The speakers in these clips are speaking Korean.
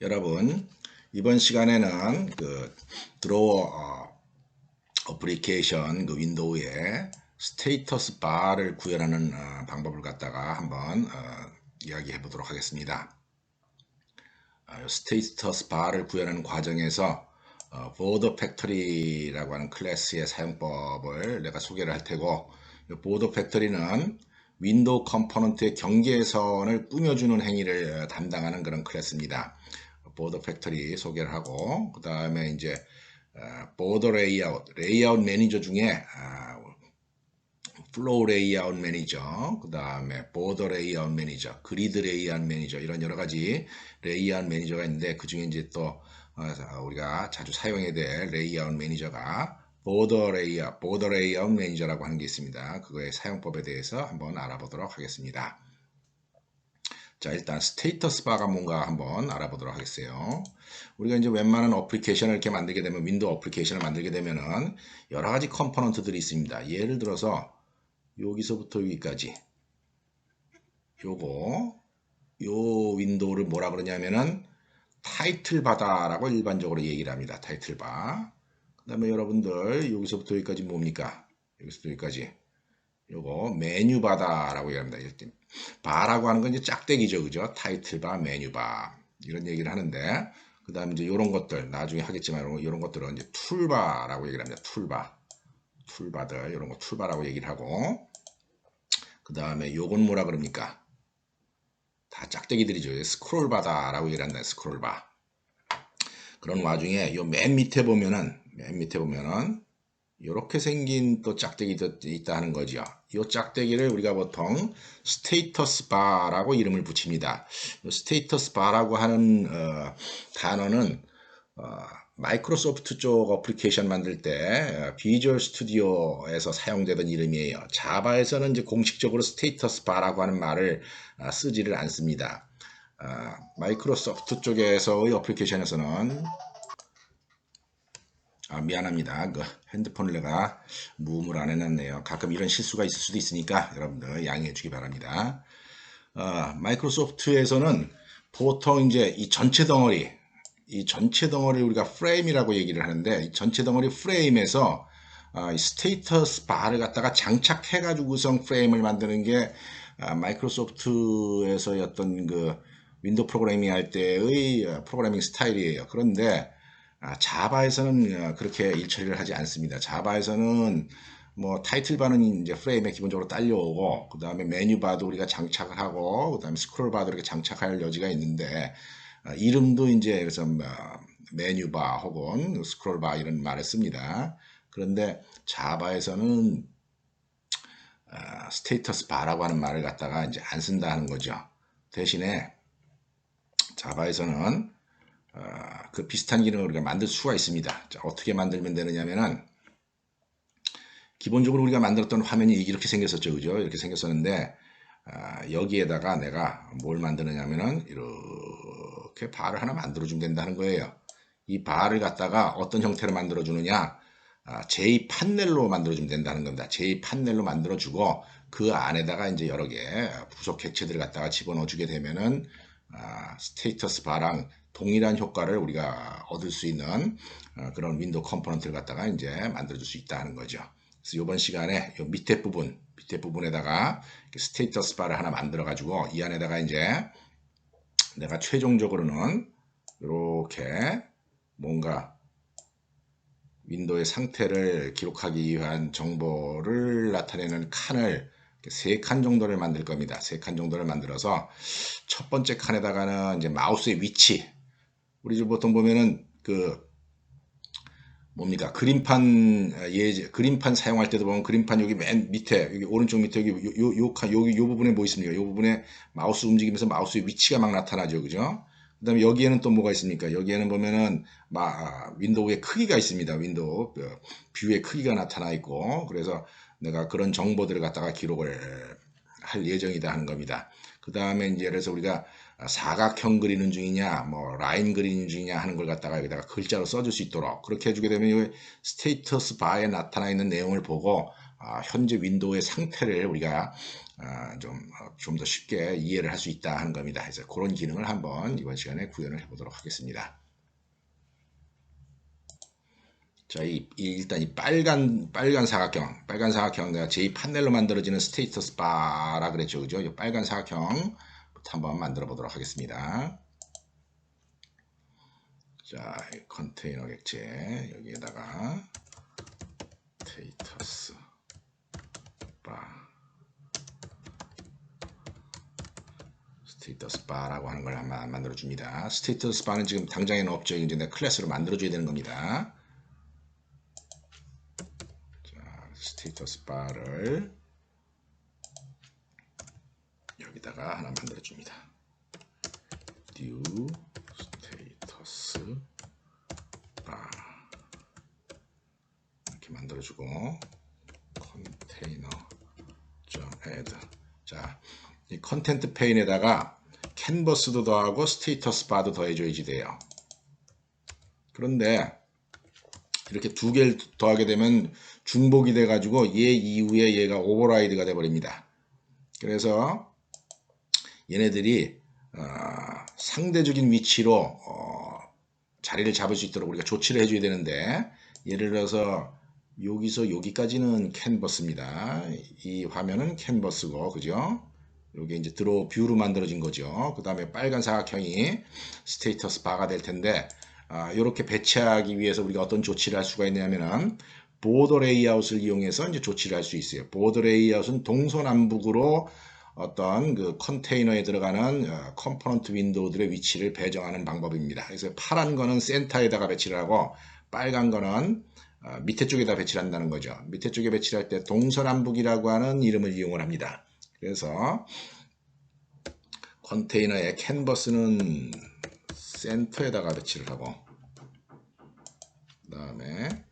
여러분, 이번 시간에는 그 드로어 어플리케이션 그 윈도우에 스테이터스 바를 구현하는 방법을 갖다가 한번 이야기해 보도록 하겠습니다. 스테이터스 바를 구현하는 과정에서 보더 팩토리라고 하는 클래스의 사용법을 내가 소개를 할 테고, 보더 팩토리는 윈도우 컴포넌트의 경계선을 꾸며주는 행위를 담당하는 그런 클래스입니다. 보더 팩토리 소개를 하고, 그 다음에 이제 보더 레이아웃 매니저 중에 플로우 레이아웃 매니저, 그 다음에 보더 레이아웃 매니저, 그리드 레이아웃 매니저, 이런 여러 가지 레이아웃 매니저가 있는데, 그 중에 이제 또 우리가 자주 사용해야 될 레이아웃 매니저가 보더 레이아웃 매니저라고 하는 게 있습니다. 그거의 사용법에 대해서 한번 알아보도록 하겠습니다. 자, 일단 스테이터스 바가 뭔가 한번 알아보도록 하겠어요. 우리가 이제 웬만한 어플리케이션을 이렇게 만들게 되면, 윈도우 어플리케이션을 만들게 되면은 여러 가지 컴포넌트들이 있습니다. 예를 들어서 여기서부터 여기까지 요 윈도우를 뭐라 그러냐면은 타이틀 바다라고 일반적으로 얘기를 합니다. 타이틀 바. 그 다음에 여러분들 여기서부터 여기까지 뭡니까? 여기서부터 여기까지 요거 메뉴 바다라고 얘기합니다. 바라고 하는 건 이제 짝대기죠, 그죠? 타이틀 바, 메뉴 바 이런 얘기를 하는데, 그 다음에 이제 이런 것들 나중에 하겠지만 이런 것들은 이제 툴바라고 얘기를 합니다. 툴바들 이런 거 툴바라고 얘기를 하고, 그 다음에 요건 뭐라 그럽니까? 다 짝대기들이죠. 스크롤 바다라고 얘기를 한다. 스크롤 바. 그런 와중에 요 맨 밑에 보면은 이렇게 생긴 또 짝대기도 있다 하는 거죠. 이 짝대기를 우리가 보통 스테이터스 바라고 이름을 붙입니다. 스테이터스 바라고 하는 단어는 마이크로소프트 쪽 어플리케이션 만들 때 비주얼 스튜디오에서 사용되던 이름이에요. 자바에서는 이제 공식적으로 스테이터스 바라고 하는 말을 쓰지를 않습니다. 마이크로소프트 쪽에서의 어플리케이션에서는 미안합니다. 그 핸드폰을 내가 무음을 안 해놨네요. 가끔 이런 실수가 있을 수도 있으니까 여러분들 양해해 주기 바랍니다. 마이크로소프트에서는 보통 이제 이 전체 덩어리를 우리가 프레임이라고 얘기를 하는데, 이 전체 덩어리 프레임에서 이 스테이터스 바를 갖다가 장착해 가지고선 프레임을 만드는 게 마이크로소프트에서의 어떤 그 윈도우 프로그래밍 할 때의 프로그래밍 스타일이에요. 그런데 자바에서는 그렇게 일처리를 하지 않습니다. 자바에서는 뭐 타이틀 바는 이제 프레임에 기본적으로 딸려오고, 그 다음에 메뉴 바도 우리가 장착을 하고, 그 다음에 스크롤 바도 이렇게 장착할 여지가 있는데, 이름도 이제 그래서 메뉴 바 혹은 스크롤 바 이런 말을 씁니다. 그런데 자바에서는 스테이터스 바라고 하는 말을 갖다가 이제 안 쓴다 하는 거죠. 대신에 자바에서는 그 비슷한 기능을 우리가 만들 수가 있습니다. 자, 어떻게 만들면 되느냐면은, 기본적으로 우리가 만들었던 화면이 이렇게 생겼었죠, 그죠? 이렇게 생겼었는데, 여기에다가 내가 뭘 만드느냐면은 이렇게 바를 하나 만들어주면 된다는 거예요. 이 바를 갖다가 어떤 형태로 만들어주느냐, J 판넬로 만들어주면 된다는 겁니다. J 판넬로 만들어주고, 그 안에다가 이제 여러 개 부속 객체들을 갖다가 집어넣어주게 되면은 스테이터스 바랑 동일한 효과를 우리가 얻을 수 있는 그런 윈도우 컴포넌트를 갖다가 이제 만들어줄 수 있다는 거죠. 그래서 이번 시간에 이 밑에 부분에다가 스테이터스 바를 하나 만들어 가지고, 이 안에다가 이제 내가 최종적으로는 이렇게 뭔가 윈도우의 상태를 기록하기 위한 정보를 나타내는 칸을 3칸 정도를 만들 겁니다. 3칸 정도를 만들어서, 첫 번째 칸에다가는 이제 마우스의 위치, 우리 좀 보통 보면은 그 뭡니까, 그림판 사용할 때도 보면 그림판 여기 맨 밑에, 여기 오른쪽 밑에 여기 요 부분에 뭐 있습니까? 요 부분에 마우스 움직이면서 마우스의 위치가 막 나타나죠, 그죠? 그다음에 여기에는 또 뭐가 있습니까? 여기에는 보면은 윈도우의 크기가 있습니다. 윈도우 뷰의 크기가 나타나 있고, 그래서 내가 그런 정보들을 갖다가 기록을 할 예정이다 하는 겁니다. 그 다음에 이제 그래서 우리가 사각형 그리는 중이냐, 뭐 라인 그리는 중이냐 하는 걸 갖다가 여기다가 글자로 써줄 수 있도록 그렇게 해주게 되면, 이 스테이터스 바에 나타나 있는 내용을 보고 현재 윈도우의 상태를 우리가 좀 더 쉽게 이해를 할 수 있다 하는 겁니다. 그래서 그런 기능을 한번 이번 시간에 구현을 해보도록 하겠습니다. 자, 일단 이 빨간 사각형, 내가 제 판넬로 만들어지는 스테이터스 바라 그랬죠, 그죠? 이 빨간 사각형부터 한번 만들어 보도록 하겠습니다. 자, 컨테이너 객체 여기에다가 스테이터스 바라고 하는 걸 한번 만들어 줍니다. 스테이터스 바는 지금 당장에는 없죠. 이제 내가 클래스로 만들어 줘야 되는 겁니다. 스테이터스 바를 여기다가 하나 만들어 줍니다. new 스테이터스 바 이렇게 만들어 주고 컨테이너 add. 자, 이 컨텐트 페인에다가 캔버스도 더하고 스테이터스 바도 더해줘야지 돼요. 그런데 이렇게 두 개를 더하게 되면 중복이 돼가지고 얘 이후에 얘가 오버라이드가 돼버립니다. 그래서 얘네들이 상대적인 위치로 자리를 잡을 수 있도록 우리가 조치를 해줘야 되는데, 예를 들어서 여기서 여기까지는 캔버스입니다. 이 화면은 캔버스고, 그죠? 여기 이제 드로우 뷰로 만들어진 거죠. 그 다음에 빨간 사각형이 스테이터스 바가 될 텐데, 이렇게 배치하기 위해서 우리가 어떤 조치를 할 수가 있냐면은 보더 레이아웃을 이용해서 이제 조치를 할 수 있어요. 보더 레이아웃은 동서남북으로 어떤 그 컨테이너에 들어가는 컴포넌트 윈도우들의 위치를 배정하는 방법입니다. 그래서 파란 거는 센터에다가 배치를 하고 빨간 거는 밑에 쪽에다 배치를 한다는 거죠. 밑에 쪽에 배치를 할 때 동서남북이라고 하는 이름을 이용을 합니다. 그래서 컨테이너의 캔버스는 센터에다가 배치를 하고, 그 다음에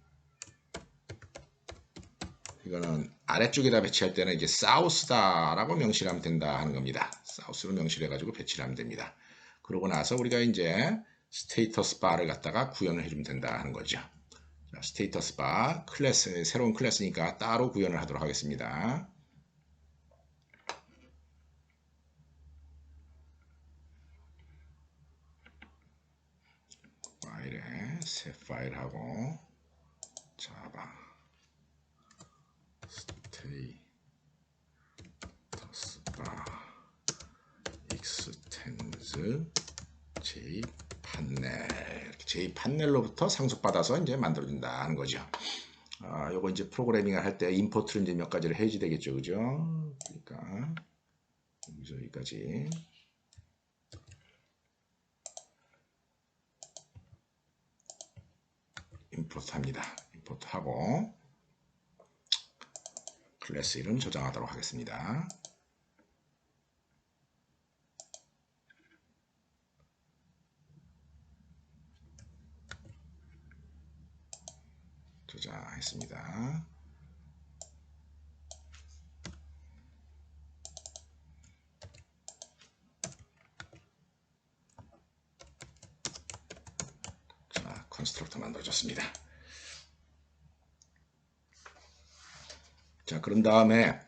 이거는 아래쪽에다 배치할 때는 이제 사우스다라고 명시를 하면 된다 하는 겁니다. 사우스로 명시를 해가지고 배치를 하면 됩니다. 그러고 나서 우리가 이제 스테이터스 바를 갖다가 구현을 해주면 된다 하는 거죠. 자, 스테이터스 바 클래스, 새로운 클래스니까 따로 구현을 하도록 하겠습니다. 파일에 새 파일하고 자바 스테이터스 바 익스텐즈 J 판넬, J 판넬로부터 상속받아서 이제 만들어준다 하는 거죠. 요거 이제 프로그래밍을 할 때 임포트를 이제 몇 가지를 해야지 되겠죠, 그죠? 그러니까 여기서 여기까지 임포트 합니다. 임포트 하고 클래스 이름 저장하도록 하겠습니다. 저장했습니다. 자, 컨스트럭터 만들어졌습니다. 자, 그런 다음에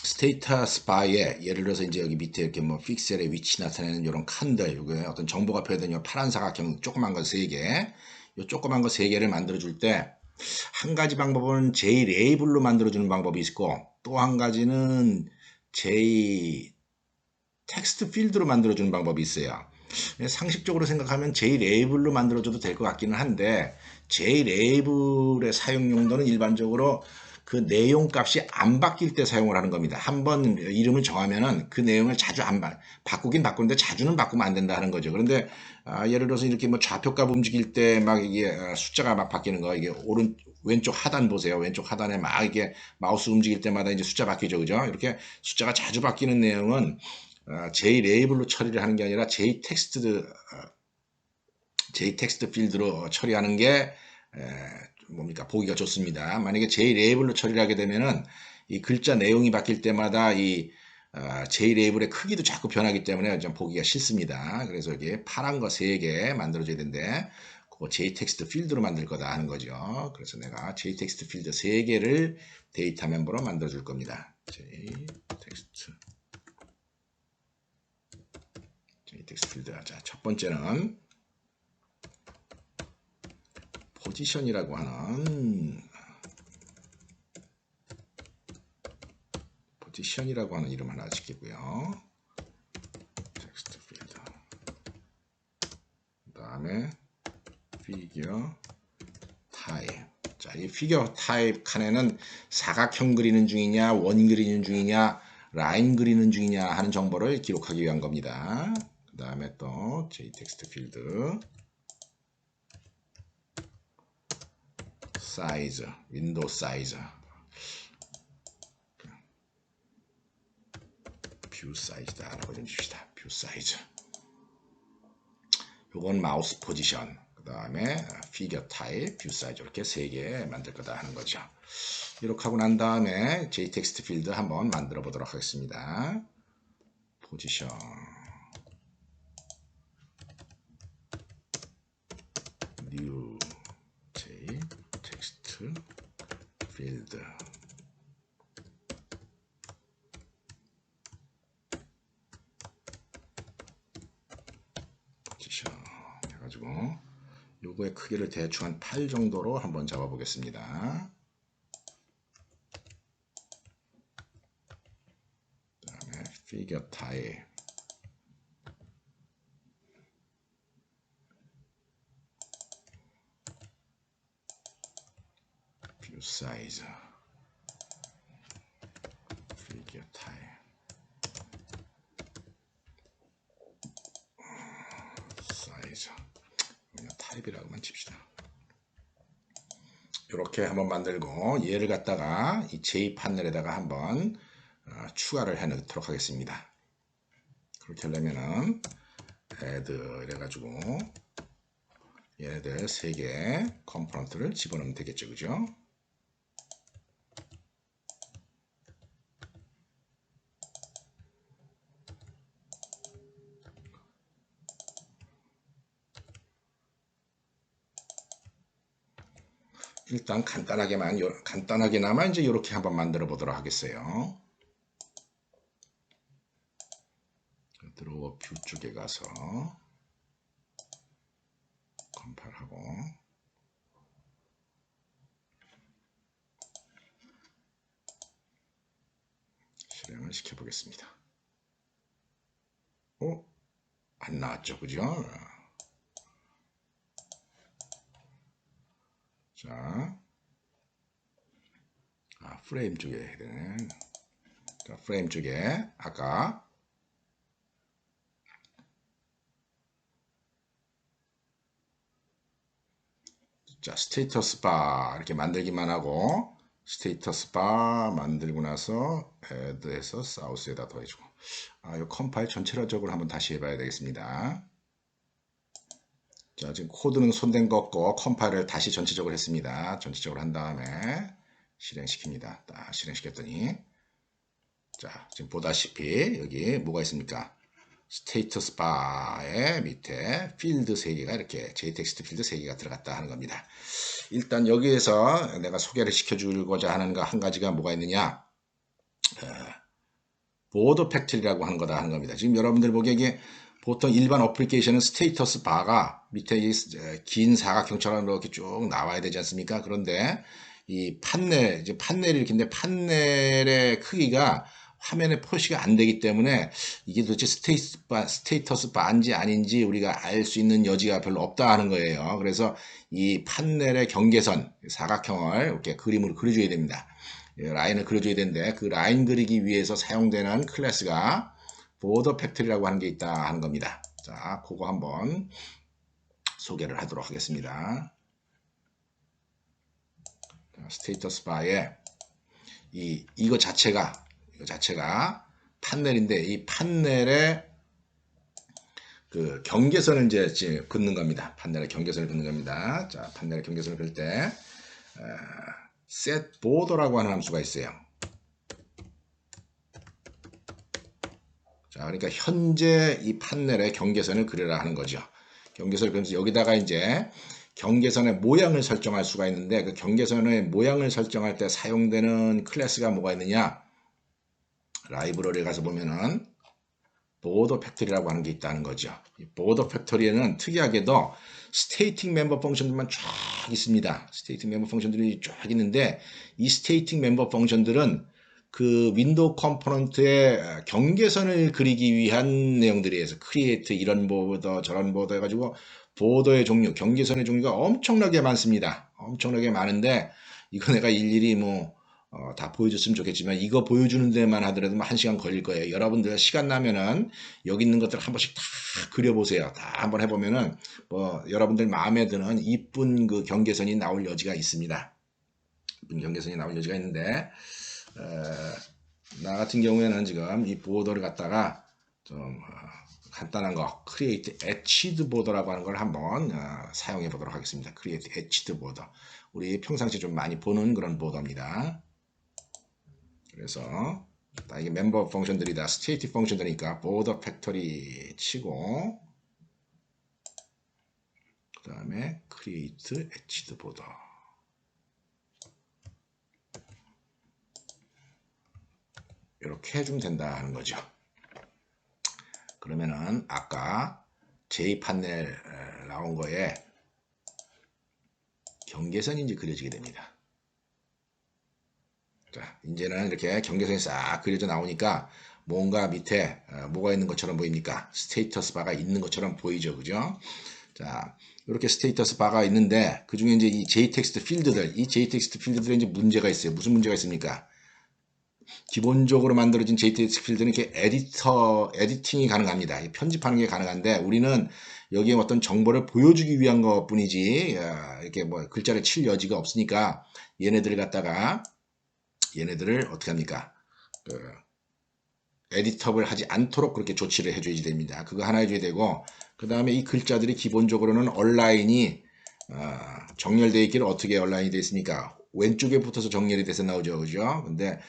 스테이터스 바에 예를 들어서 이제 여기 밑에 이렇게 뭐 픽셀의 위치 나타내는 이런 칸들, 이게 어떤 정보가 표현된 파란 사각형 조그만 거 3개, 이 조그만 거 3개를 만들어 줄 때 한 가지 방법은 J 레이블로 만들어 주는 방법이 있고, 또 한 가지는 J 텍스트 필드로 만들어 주는 방법이 있어요. 상식적으로 생각하면 J 레이블로 만들어 줘도 될 것 같기는 한데, J 레이블의 사용 용도는 일반적으로 그 내용 값이 안 바뀔 때 사용을 하는 겁니다. 한번 이름을 정하면은 그 내용을 자주 바꾸긴 바꾸는데 자주는 바꾸면 안 된다 하는 거죠. 그런데 예를 들어서 이렇게 뭐 좌표값 움직일 때 막 이게 숫자가 막 바뀌는 거, 이게 왼쪽 하단 보세요. 왼쪽 하단에 막 이게 마우스 움직일 때마다 이제 숫자 바뀌죠, 그죠? 이렇게 숫자가 자주 바뀌는 내용은 J 레이블로 처리를 하는 게 아니라 J 텍스트 필드로 처리하는 게 뭡니까, 보기가 좋습니다. 만약에 J 레이블로 처리를 하게 되면은 이 글자 내용이 바뀔 때마다 이 J 레이블의 크기도 자꾸 변하기 때문에 좀 보기가 싫습니다. 그래서 여기 파란 거 3개 만들어줘야 되는데, 그거 JText필드로 만들 거다 하는 거죠. 그래서 내가 JText 필드 3개를 데이터 멤버로 만들어 줄 겁니다. JText 필드. 자, 첫 번째는 포지션이라고 하는 이름 하나 짓겠고요. 텍스트 필드. 그 다음에 피규어 타입. 자, 이 피규어 타입 칸에는 사각형 그리는 중이냐, 원 그리는 중이냐, 라인 그리는 중이냐 하는 정보를 기록하기 위한 겁니다. 그 다음에 또 JText 필드 사이즈, 윈도우 사이즈, 뷰 사이즈다 라고 좀 줍시다. 뷰 사이즈. 요건 마우스 포지션, 그 다음에 피규어 타입, 뷰 사이즈 이렇게 3개 만들 거다 하는 거죠. 이렇게 하고 난 다음에 JText 필드 한번 만들어 보도록 하겠습니다. 포지션, new JText 필드, 포지션 해가지고 요거의 크기를 대충 한 8 정도로 한번 잡아 보겠습니다. 그 다음에 피규어 타입, 뷰 사이즈, 피규어 타입, 사이즈, 그냥 타입이라고만 칩시다. 이렇게 한번 만들고 얘를 갖다가 이 J 판넬에다가 한번 추가를 해 넣도록 하겠습니다. 그렇게 하려면은 add 이래가지고 얘네들 3개 컴포넌트를 집어넣으면 되겠죠, 그죠? 일단 간단하게나마 이제 이렇게 한번 만들어 보도록 하겠어요. 드로워 뷰 쪽에 가서 컴파일하고 실행을 시켜 보겠습니다. 안 나왔죠, 그죠? 자, 프레임 쪽에 해야 되네. 자, 프레임 쪽에 아까 자, 스테이터스 바 이렇게 만들기만 하고 스테이터스 바 만들고 나서 add해서 사우스에다 더해주고 이 컴파일 전체적으로 한번 다시 해봐야 되겠습니다. 자, 지금 코드는 손댄 거 없고 컴파일을 다시 전체적으로 했습니다. 전체적으로 한 다음에 실행시킵니다. 딱 실행시켰더니 자, 지금 보다시피 여기 뭐가 있습니까? 스테이터스 바의 밑에 필드 3개가 이렇게 JText 필드 3개가 들어갔다 하는 겁니다. 일단 여기에서 내가 소개를 시켜주고자 하는 거 한 가지가 뭐가 있느냐, 보드 팩트리라고 하는 거다 하는 겁니다. 지금 여러분들 보기에 이게 보통 일반 어플리케이션은 스테이터스 바가 밑에 긴 사각형처럼 이렇게 쭉 나와야 되지 않습니까? 그런데 이 판넬, 이제 판넬이 이렇게 있는데 판넬의 크기가 화면에 표시가 안 되기 때문에 이게 도대체 스테이터스 바인지 아닌지 우리가 알 수 있는 여지가 별로 없다 하는 거예요. 그래서 이 판넬의 경계선, 사각형을 이렇게 그림으로 그려줘야 됩니다. 라인을 그려줘야 되는데 그 라인 그리기 위해서 사용되는 클래스가 보더 팩트리라고 하는 게 있다 하는 겁니다. 자, 그거 한번 소개를 하도록 하겠습니다. 스테이터스 바에 이거 자체가 판넬인데 이 판넬에 그 경계선을 이제 긋는 겁니다. 판넬의 경계선을 긋는 겁니다. 자, 판넬의 경계선을 그을 때 set border라고 하는 함수가 있어요. 자, 그러니까 현재 이 판넬의 경계선을 그리라 하는 거죠. 경계선을 그리면서 여기다가 이제 경계선의 모양을 설정할 수가 있는데 그 경계선의 모양을 설정할 때 사용되는 클래스가 뭐가 있느냐? 라이브러리에 가서 보면은 보더 팩토리라고 하는 게 있다는 거죠. 이 보더 팩토리에는 특이하게도 스테이팅 멤버 펑션들만 쫙 있습니다. 스테이팅 멤버 펑션들이 쫙 있는데 이 스테이팅 멤버 펑션들은 그 윈도우 컴포넌트의 경계선을 그리기 위한 내용들이에요. 크리에이트 이런 보더 저런 보더 해가지고 보더의 종류, 경계선의 종류가 엄청나게 많습니다. 엄청나게 많은데 이거 내가 일일이 다 보여줬으면 좋겠지만 이거 보여주는 데만 하더라도 1시간 걸릴 거예요. 여러분들 시간 나면은 여기 있는 것들 한 번씩 다 그려보세요. 다 한번 해보면은 여러분들 마음에 드는 이쁜 그 경계선이 나올 여지가 있습니다. 이쁜 경계선이 나올 여지가 있는데 나 같은 경우에는 지금 이 보더를 갖다가 좀 간단한 거 크리에이트 에치드 보더라고 하는 걸 한번 사용해 보도록 하겠습니다. 크리에이트 에치드 보더 우리 평상시 좀 많이 보는 그런 보더입니다. 그래서 이게 멤버 펑션들이다. 스테이트 펑션들이니까 보더 팩토리 치고 그 다음에 크리에이트 에치드 보더 이렇게 해주면 된다 하는 거죠. 그러면은 아까 J 판넬 나온 거에 경계선이 이제 그려지게 됩니다. 자, 이제는 이렇게 경계선이 싹 그려져 나오니까 뭔가 밑에 뭐가 있는 것처럼 보입니까? 스테이터스 바가 있는 것처럼 보이죠, 그죠? 자, 이렇게 스테이터스 바가 있는데 그 중에 이제 이 JText 필드들, 이 JText 필드들에 이제 문제가 있어요. 무슨 문제가 있습니까? 기본적으로 만들어진 JText 필드는 이렇게 에디팅이 가능합니다. 편집하는 게 가능한데 우리는 여기에 어떤 정보를 보여주기 위한 것 뿐이지 이렇게 글자를 칠 여지가 없으니까 얘네들을 어떻게 합니까? 에디터블 하지 않도록 그렇게 조치를 해줘야 됩니다. 그거 하나 해줘야 되고 그 다음에 이 글자들이 기본적으로는 얼라인이 정렬되어 있기를 어떻게 얼라인이 되어 있습니까? 왼쪽에 붙어서 정렬이 돼서 나오죠. 그죠? 근데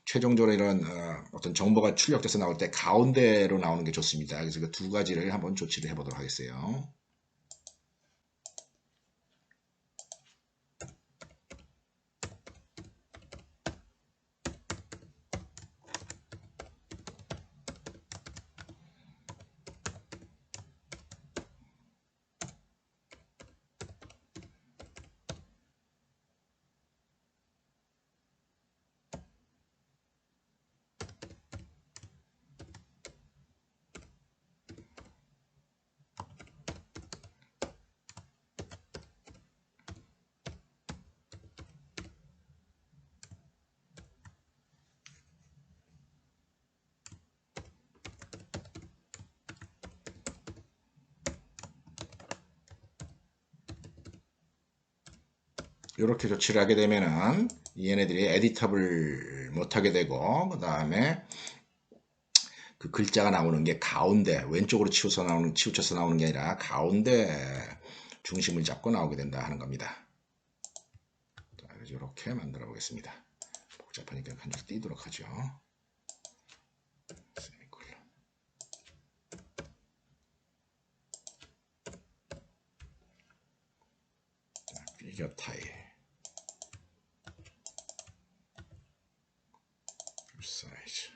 최종적으로 이런 어떤 정보가 출력돼서 나올 때 가운데로 나오는 게 좋습니다. 그래서 그 두 가지를 한번 조치를 해보도록 하겠어요. 이렇게 조치를 하게 되면은 얘네들이 에디터블 못하게 되고 그 다음에 그 글자가 나오는 게 가운데 왼쪽으로 치우쳐서 나오는 게 아니라 가운데 중심을 잡고 나오게 된다 하는 겁니다. 자, 이렇게 만들어 보겠습니다. 복잡하니까 한 줄 띄도록 하죠. 피겨 타일 사이즈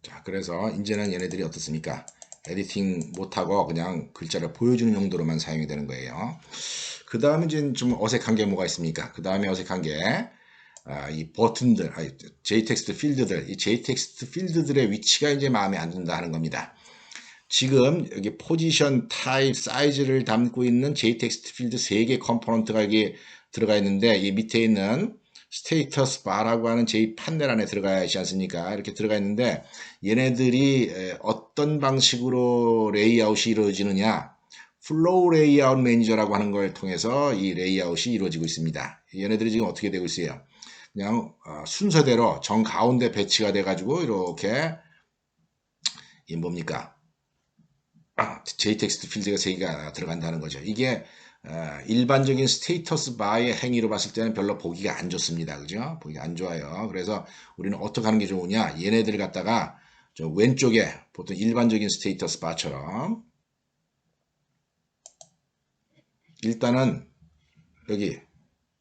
자, 그래서 이제는 얘네들이 어떻습니까? 에디팅 못하고 그냥 글자를 보여주는 용도로만 사용이 되는 거예요. 그 다음에 이제 좀 어색한 게 뭐가 있습니까? 그 다음에 어색한 게 이 버튼들, JText 필드들, 이 JText 필드들의 위치가 이제 마음에 안 든다 하는 겁니다. 지금 여기 포지션, 타입, 사이즈를 담고 있는 JText 필드 3개 컴포넌트가 여기 들어가 있는데 이 밑에 있는 스테이터스 바라고 하는 J 판넬 안에 들어가 있지 않습니까? 이렇게 들어가 있는데 얘네들이 어떤 방식으로 레이아웃이 이루어지느냐 플로우 레이아웃 매니저라고 하는 걸 통해서 이 레이아웃이 이루어지고 있습니다. 얘네들이 지금 어떻게 되고 있어요? 그냥 순서대로 정 가운데 배치가 돼 가지고 이렇게 이 뭡니까? JTexT 필드가 3개가 들어간다는 거죠. 이게 일반적인 스테이터스 바의 행위로 봤을 때는 별로 보기가 안 좋습니다. 그죠? 보기가 안 좋아요. 그래서 우리는 어떻게 하는 게 좋으냐? 얘네들 갖다가 저 왼쪽에 보통 일반적인 스테이터스 바처럼 일단은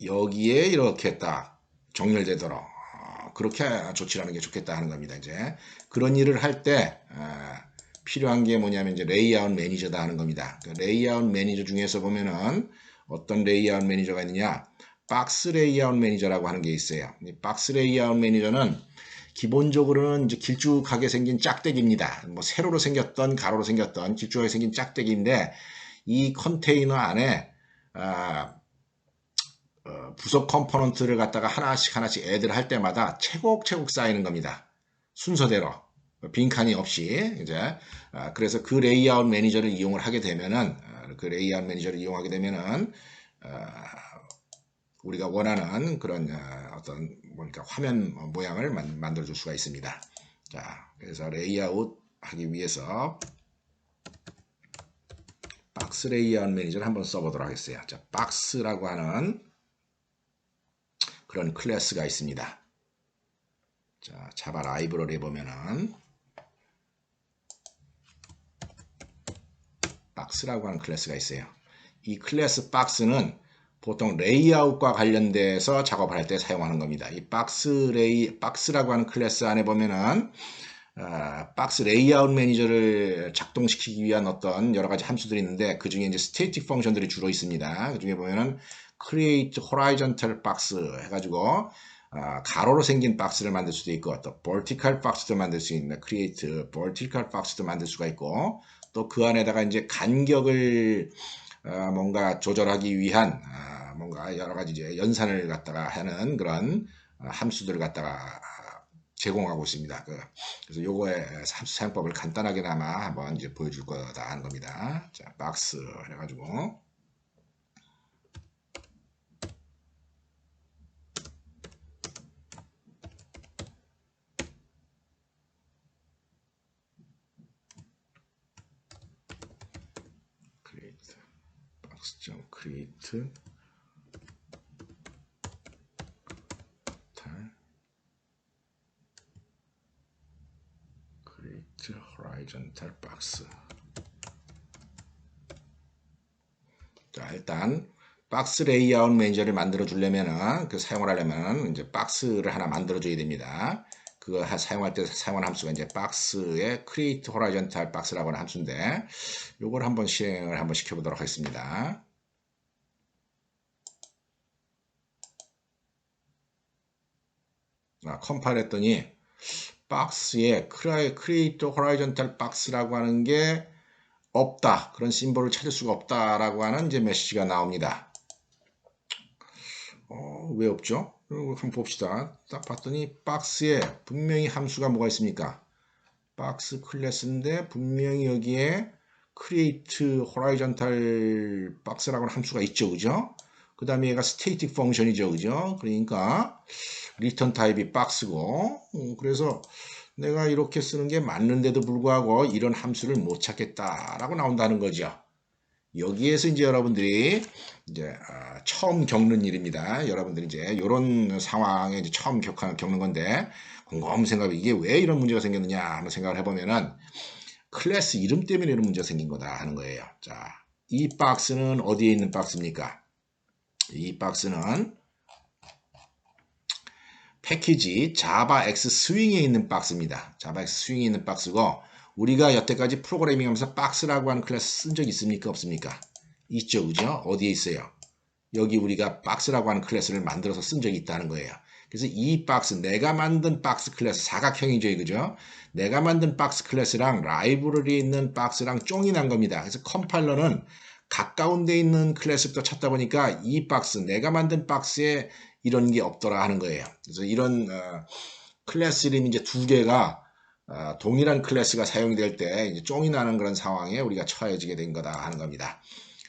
여기에 이렇게 딱 정렬되도록 그렇게 조치하는 게 좋겠다 하는 겁니다. 이제 그런 일을 할 때 필요한 게 뭐냐면 이제 레이아웃 매니저다 하는 겁니다. 그 레이아웃 매니저 중에서 보면은 어떤 레이아웃 매니저가 있느냐? 박스 레이아웃 매니저라고 하는 게 있어요. 이 박스 레이아웃 매니저는 기본적으로는 이제 길쭉하게 생긴 짝대기입니다. 뭐 세로로 생겼던 가로로 생겼던 길쭉하게 생긴 짝대기인데 이 컨테이너 안에 부속 컴포넌트를 갖다가 하나씩 애들 할 때마다 차곡차곡 쌓이는 겁니다. 순서대로 빈칸이 없이 이제 그래서 그 레이아웃 매니저를 이용을 하게 되면은 우리가 원하는 그런 어떤 뭐니까 화면 모양을 만들어 줄 수가 있습니다. 자, 그래서 레이아웃 하기 위해서 박스 레이아웃 매니저를 한번 써보도록 하겠어요. 자, 박스라고 하는 그런 클래스가 있습니다. 자, 자바 라이브러리에 보면은 박스라고 하는 클래스가 있어요. 이 클래스 박스는 보통 레이아웃과 관련돼서 작업을 할 때 사용하는 겁니다. 이 박스라고 하는 클래스 안에 보면은 박스 레이아웃 매니저를 작동시키기 위한 어떤 여러 가지 함수들이 있는데 그 중에 이제 스태틱 펑션들이 주로 있습니다. 그 중에 보면은 create horizontal box 해가지고 가로로 생긴 박스를 만들 수도 있고 또 vertical 박스도 만들 수 있는 create vertical 박스도 만들 수가 있고 또 그 안에다가 이제 간격을 뭔가 조절하기 위한 뭔가 여러 가지 이제 연산을 갖다가 하는 그런 함수들을 갖다가 제공하고 있습니다. 그래서 요거의 사용법을 간단하게나마 한번 이제 보여줄 거다 하는 겁니다. 자, 박스 해가지고 create box.create horizontal box. 자, 일단 박스 레이아웃 매니저를 만들어 주려면은 사용을 하려면 이제 박스를 하나 만들어 줘야 됩니다. 그거 사용할 때 사용하는 함수가 이제 박스의 create horizontal box라고 하는 함수인데 요걸 한번 실행을 한번 시켜보도록 하겠습니다. 컴파일 했더니 박스에 create horizontal box라고 하는 게 없다. 그런 심볼을 찾을 수가 없다라고 하는 이제 메시지가 나옵니다. 왜 없죠? 한번 봅시다. 딱 봤더니 박스에 분명히 함수가 뭐가 있습니까? 박스 클래스인데 분명히 여기에 create horizontal box라고 하는 함수가 있죠. 그죠? 그 다음에 얘가 static function이죠. 그죠? 그러니까 return 타입이 박스고 그래서 내가 이렇게 쓰는 게 맞는데도 불구하고 이런 함수를 못 찾겠다라고 나온다는 거죠. 여기에서 이제 여러분들이 이제 처음 겪는 일입니다. 여러분들이 이제 이런 상황에 이제 처음 겪는 건데 곰곰 생각해 이게 왜 이런 문제가 생겼느냐 한번 생각을 해보면은 클래스 이름 때문에 이런 문제가 생긴 거다 하는 거예요. 자, 이 박스는 어디에 있는 박스입니까? 이 박스는 패키지 자바 X 스윙에 있는 박스입니다. 자바 X 스윙에 있는 박스고 우리가 여태까지 프로그래밍 하면서 박스라고 하는 클래스 쓴 적 있습니까? 없습니까? 있죠. 그죠? 어디에 있어요? 여기 우리가 박스라고 하는 클래스를 만들어서 쓴 적이 있다는 거예요. 그래서 이 박스, 내가 만든 박스 클래스, 사각형이죠. 그죠? 내가 만든 박스 클래스랑 라이브러리에 있는 박스랑 쫑이 난 겁니다. 그래서 컴파일러는 가까운 데 있는 클래스부터 찾다 보니까 이 박스, 내가 만든 박스에 이런 게 없더라 하는 거예요. 그래서 이런 클래스 이름이 이제 두 개가 동일한 클래스가 사용될 때 이제 쫑이 나는 그런 상황에 우리가 처해지게 된 거다 하는 겁니다.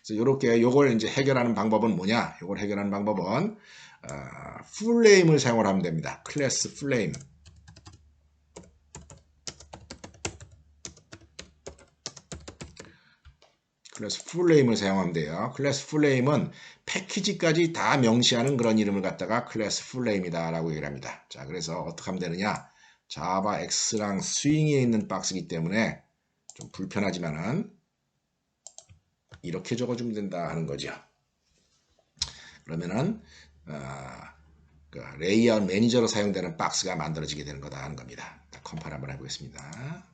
그래서 이렇게 요걸 이제 해결하는 방법은 뭐냐? 요걸 해결하는 방법은 플레임을 사용을 하면 됩니다. 클래스 플레임. 클래스 풀네임을 사용하면 돼요. 클래스 풀네임은 패키지까지 다 명시하는 그런 이름을 갖다가 클래스 풀네임이다 라고 얘기를 합니다. 자, 그래서 어떻게 하면 되느냐, 자바 X랑 스윙에 있는 박스이기 때문에 좀 불편하지만은 이렇게 적어주면 된다 하는 거죠. 그러면은 그 레이아웃 매니저로 사용되는 박스가 만들어지게 되는 거다 하는 겁니다. 컴파일 한번 해보겠습니다.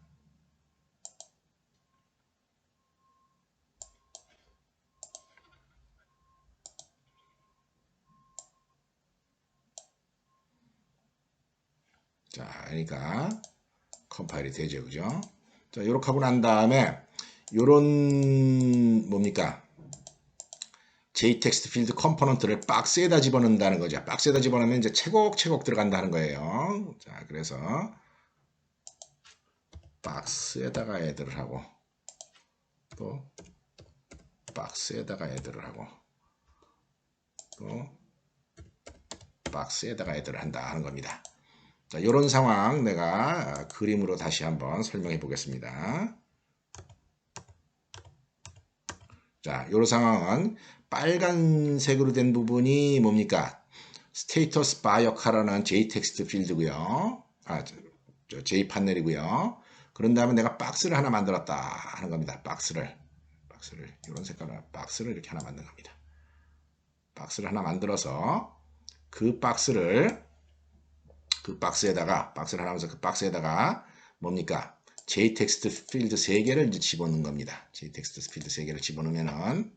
자, 그러니까 컴파일이 되죠, 그죠? 자, 요렇게 하고 난 다음에 요런 뭡니까? JText 필드 컴포넌트를 박스에다 집어넣는다는 거죠. 박스에다 집어넣으면 이제 채곡채곡 들어간다는 거예요. 자, 그래서 박스에다가 애들을 하고 또 박스에다가 애들을 하고 또 박스에다가 애들을 한다 하는 겁니다. 자, 이런 상황 내가 그림으로 다시 한번 설명해 보겠습니다. 자, 이런 상황은 빨간색으로 된 부분이 뭡니까? 스테이터스 바 역할하는 JText 필드고요. J 판넬이고요. 그런 다음에 내가 박스를 하나 만들었다 하는 겁니다. 박스를 이런 색깔로 박스를 이렇게 하나 만든 겁니다. 박스를 하나 만들어서 그 박스에다가 박스를 하나 만들어서 그 박스에다가 뭡니까? JText 필드 3개를 이제 집어넣는 겁니다. JText 필드 3개를 집어넣으면은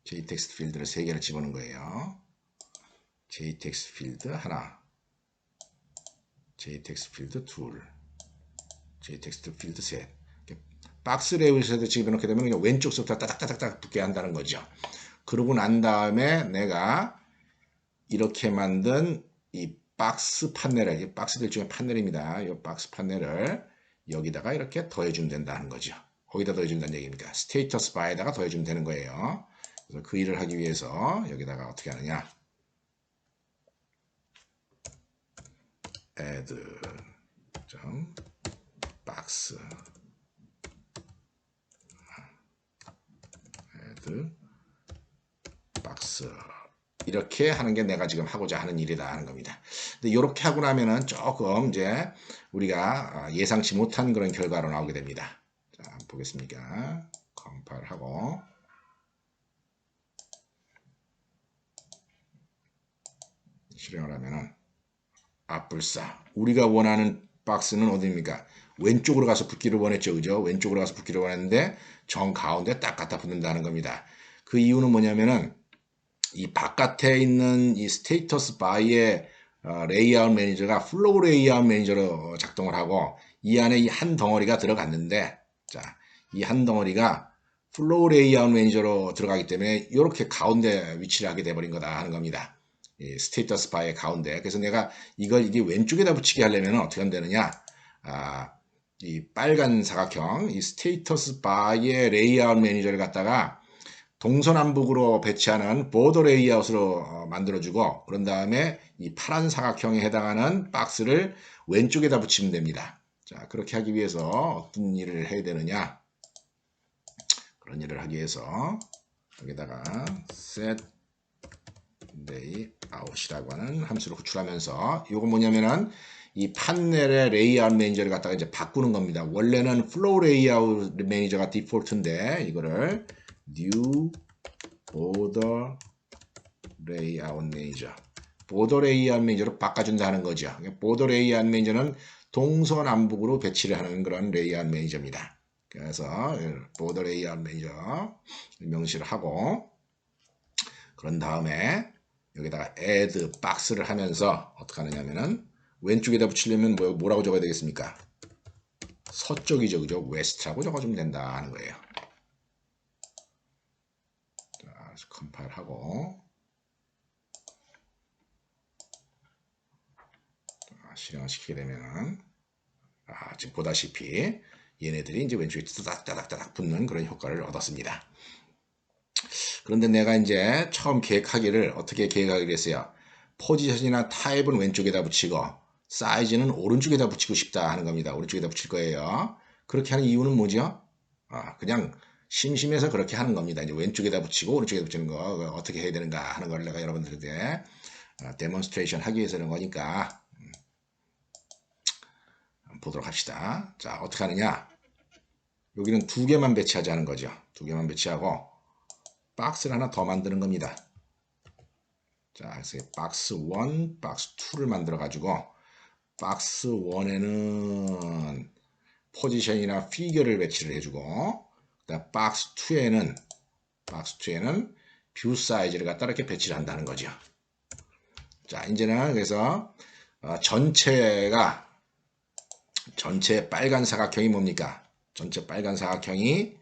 JText 필드를 3개를 집어넣은 거예요. JText 필드 하나, JText 필드 둘, JText 필드 셋. 박스 레이아웃에도 집어넣게 되면 그냥 왼쪽부터 따닥따닥 붙게 한다는 거죠. 그러고 난 다음에 내가 이렇게 만든 이 박스 판넬을, 이 박스들 중에 판넬입니다. 이 박스 판넬을 여기다가 이렇게 더해주면 된다는 거죠. 거기다 더해준다는 얘기입니까? 스테이터스 바에다가 더해주면 되는 거예요. 그래서 그 일을 하기 위해서 여기다가 어떻게 하느냐? add box add box 이렇게 하는 게 내가 지금 하고자 하는 일이다 하는 겁니다. 근데 이렇게 하고 나면은 조금 이제 우리가 예상치 못한 그런 결과로 나오게 됩니다. 자, 보겠습니까? 컴파일하고 실행을 하면은 불사. 우리가 원하는 박스는 어디입니까? 왼쪽으로 가서 붙기를 원했죠, 그죠? 왼쪽으로 가서 붙기를 원했는데 정 가운데 딱 갖다 붙는다는 겁니다. 그 이유는 뭐냐면은 이 바깥에 있는 이 스테이터스 바의 레이아웃 매니저가 플로우 레이아웃 매니저로 작동을 하고 이 안에 이 한 덩어리가 들어갔는데, 자, 이 한 덩어리가 플로우 레이아웃 매니저로 들어가기 때문에 이렇게 가운데 위치를 하게 돼버린 거다 하는 겁니다. 이 스테이터스 바의 가운데. 그래서 내가 이게 왼쪽에다 붙이게 하려면 어떻게 하면 되느냐? 이 빨간 사각형, 이 스테이터스 바의 레이아웃 매니저를 갖다가 동서남북으로 배치하는 보더 레이아웃으로 만들어주고, 그런 다음에 이 파란 사각형에 해당하는 박스를 왼쪽에다 붙이면 됩니다. 자, 그렇게 하기 위해서 어떤 일을 해야 되느냐? 그런 일을 하기 위해서 여기다가 set layout이라고 하는 함수를 호출하면서, 이거 뭐냐면은 이 판넬의 레이아웃 매니저를 갖다가 이제 바꾸는 겁니다. 원래는 플로우 레이아웃 매니저가 디폴트인데 이거를 new border layout manager, border layout manager로 바꿔준다는 거죠. border layout manager는 동서남북으로 배치를 하는 그런 레이아웃 매니저입니다. 그래서 border layout manager 명시를 하고, 그런 다음에 여기다가 add box를 하면서 어떻게 하느냐면은 왼쪽에다 붙이려면 뭐라고 적어야 되겠습니까? 서쪽이죠, 그죠? west라고 적어주면 된다 하는 거예요. 자, 컴파일하고 실행을 시키게 되면은 지금 보다시피 얘네들이 이제 왼쪽에 따닥따닥 붙는 그런 효과를 얻었습니다. 그런데 내가 이제 처음 계획하기를 어떻게 계획하기로 했어요? 포지션이나 타입은 왼쪽에다 붙이고 사이즈는 오른쪽에다 붙이고 싶다 하는 겁니다. 오른쪽에다 붙일 거예요. 그렇게 하는 이유는 뭐죠? 그냥 심심해서 그렇게 하는 겁니다. 이제 왼쪽에다 붙이고 오른쪽에다 붙이는 거 어떻게 해야 되는가 하는 걸 내가 여러분들한테 데몬스트레이션 하기 위해서 그런 거니까 보도록 합시다. 자, 어떻게 하느냐? 여기는 두 개만 배치하자는 거죠. 두 개만 배치하고 박스를 하나 더 만드는 겁니다. 자, 그래서 박스 1, 박스 2를 만들어 가지고 박스 1에는 포지션이나 피겨를 배치를 해주고 그다음 박스 2에는 뷰 사이즈를 갖다 이렇게 배치를 한다는 거죠. 자, 이제는 그래서 전체 빨간 사각형이 뭡니까? 전체 빨간 사각형이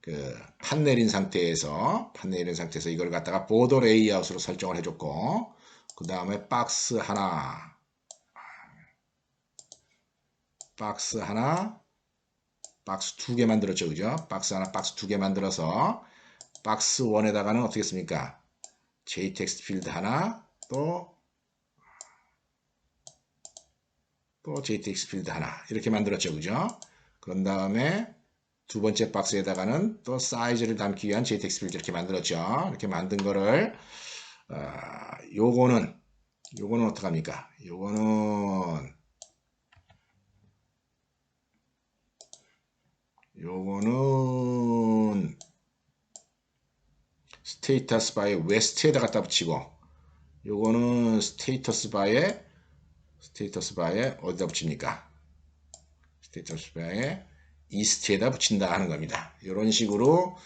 그 판 내린 상태에서 이걸 갖다가 보더 레이아웃으로 설정을 해줬고 그 다음에 박스 하나, 박스 두 개 만들었죠, 그죠? 박스 하나, 박스 두 개 만들어서 박스 1에다가는 어떻게 했습니까? JTexT 필드 하나, 또 JTexT 필드 하나 이렇게 만들었죠, 그죠? 그런 다음에 두 번째 박스에다가는 또 사이즈를 담기 위한 JTexT 필드 이렇게 만들었죠. 이렇게 만든 거를 요거는 어떡합니까? 요거는 스테이터스 바의 웨스트에다 갖다 붙이고 요거는 스테이터스 바의 어디다 붙입니까? 스테이터스 바의 이스트에다 붙인다 하는 겁니다. 이런 식으로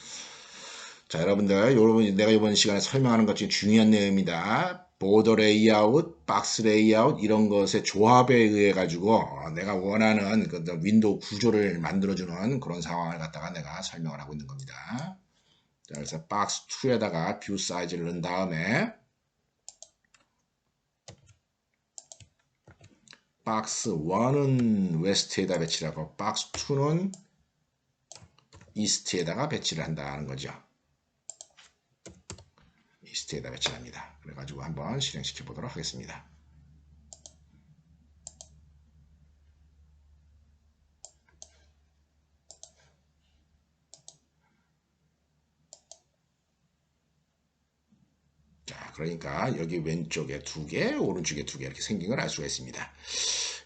자, 여러분들 내가 이번 시간에 설명하는 것 중에 중요한 내용입니다. 보더 레이아웃, 박스 레이아웃 이런 것의 조합에 의해 가지고 내가 원하는 그 윈도우 구조를 만들어주는 그런 상황을 갖다가 내가 설명을 하고 있는 겁니다. 자, 그래서 박스 2에다가 뷰 사이즈를 넣은 다음에 박스 1은 웨스트에다 배치를 하고 박스 2는 이스트에다가 배치를 한다는 거죠. 이스트에다 배치를 합니다. 그래가지고 한번 실행시켜 보도록 하겠습니다. 자, 그러니까 여기 왼쪽에 두 개, 오른쪽에 두 개 이렇게 생긴 걸 알 수가 있습니다.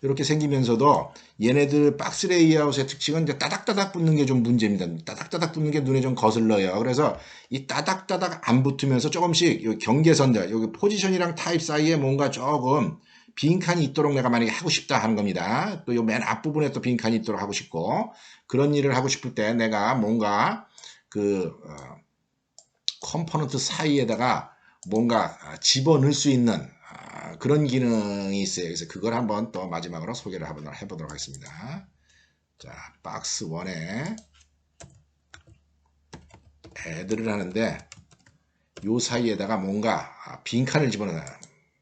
이렇게 생기면서도 얘네들 박스 레이아웃의 특징은 이제 따닥따닥 붙는 게 좀 문제입니다. 따닥따닥 붙는 게 눈에 좀 거슬러요. 그래서 이 따닥따닥 안 붙으면서 조금씩 요 경계선들, 여기 포지션이랑 타입 사이에 뭔가 조금 빈칸이 있도록 내가 만약에 하고 싶다 하는 겁니다. 또 요 맨 앞부분에 또 빈칸이 있도록 하고 싶고 그런 일을 하고 싶을 때 내가 뭔가 그 컴포넌트 사이에다가 뭔가 집어넣을 수 있는 그런 기능이 있어요. 그래서 그걸 한번 또 마지막으로 소개를 해보도록 하겠습니다. 자, 박스 1에 애들을 하는데 요 사이에다가 뭔가 빈칸을 집어넣어요.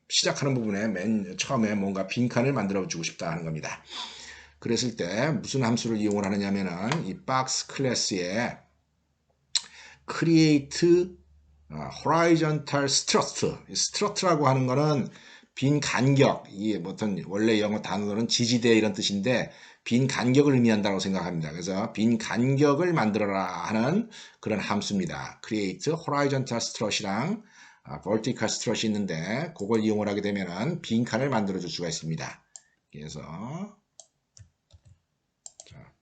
시작하는 부분에 맨 처음에 뭔가 빈칸을 만들어 주고 싶다 하는 겁니다. 그랬을 때 무슨 함수를 이용을 하느냐면은 이 박스 클래스에 create horizontal strut라고 하는 거는 빈 간격, 이게 어떤 원래 영어 단어로는 지지대 이런 뜻인데 빈 간격을 의미한다고 생각합니다. 그래서 빈 간격을 만들어라 하는 그런 함수입니다. create horizontal strut이랑 vertical strut이 있는데 그걸 이용을 하게 되면은 빈 칸을 만들어 줄 수가 있습니다. 그래서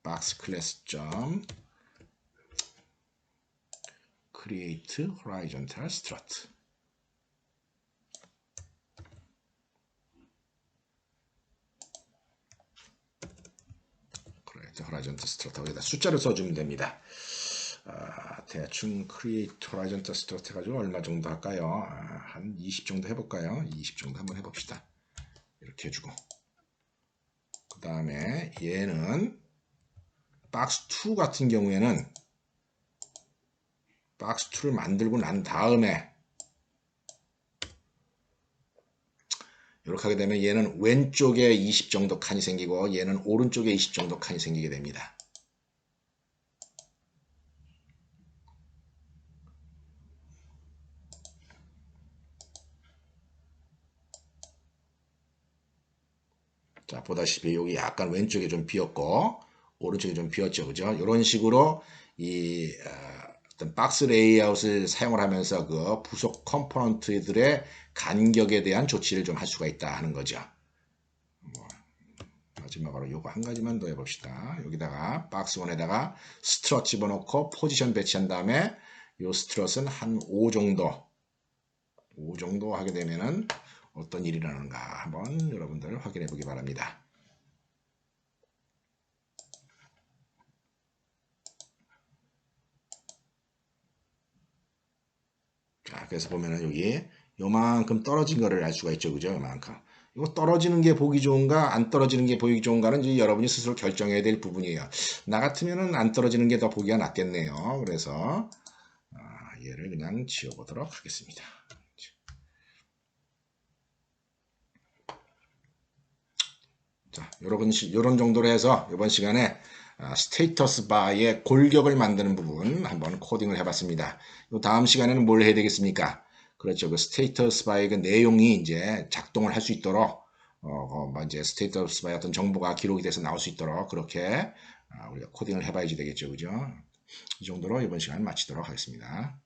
box class create horizontal strut horizontal strut 여기다 숫자를 써주면 됩니다. 대충 create horizontal strut 해가지고 얼마 정도 할까요? 한 20 정도 해볼까요? 20 정도 한번 해봅시다. 이렇게 해주고 그 다음에 얘는 박스 2 같은 경우에는 박스 2를 만들고 난 다음에 이렇게 하게 되면 얘는 왼쪽에 20 정도 칸이 생기고 얘는 오른쪽에 20 정도 칸이 생기게 됩니다. 자, 보다시피 여기 약간 왼쪽에 좀 비었고 오른쪽에 좀 비었죠. 그죠? 이런 식으로 이 어떤 박스 레이아웃을 사용을 하면서 그 부속 컴포넌트들의 간격에 대한 조치를 좀 할 수가 있다 하는 거죠. 마지막으로 요거 한 가지만 더 해봅시다. 여기다가 박스1에다가 스트럿 집어넣고 포지션 배치한 다음에 요 스트럿은 한 5 정도 하게 되면은 어떤 일이 일어나는가 한번 여러분들 확인해 보기 바랍니다. 자, 그래서 보면은 여기 요만큼 떨어진 거를 알 수가 있죠. 그죠? 요만큼. 이거 떨어지는 게 보기 좋은가, 안 떨어지는 게 보기 좋은가는 이제 여러분이 스스로 결정해야 될 부분이에요. 나 같으면은 안 떨어지는 게 더 보기가 낫겠네요. 그래서 얘를 그냥 지워보도록 하겠습니다. 자, 요런 정도로 해서 이번 시간에 스테이터스 바의 골격을 만드는 부분 한번 코딩을 해봤습니다. 다음 시간에는 뭘 해야 되겠습니까? 그렇죠. 그 스테이터스 바의 그 내용이 이제 작동을 할 수 있도록 이제 스테이터스 바의 어떤 정보가 기록이 돼서 나올 수 있도록 그렇게 우리가 코딩을 해봐야지 되겠죠. 그죠? 이 정도로 이번 시간 마치도록 하겠습니다.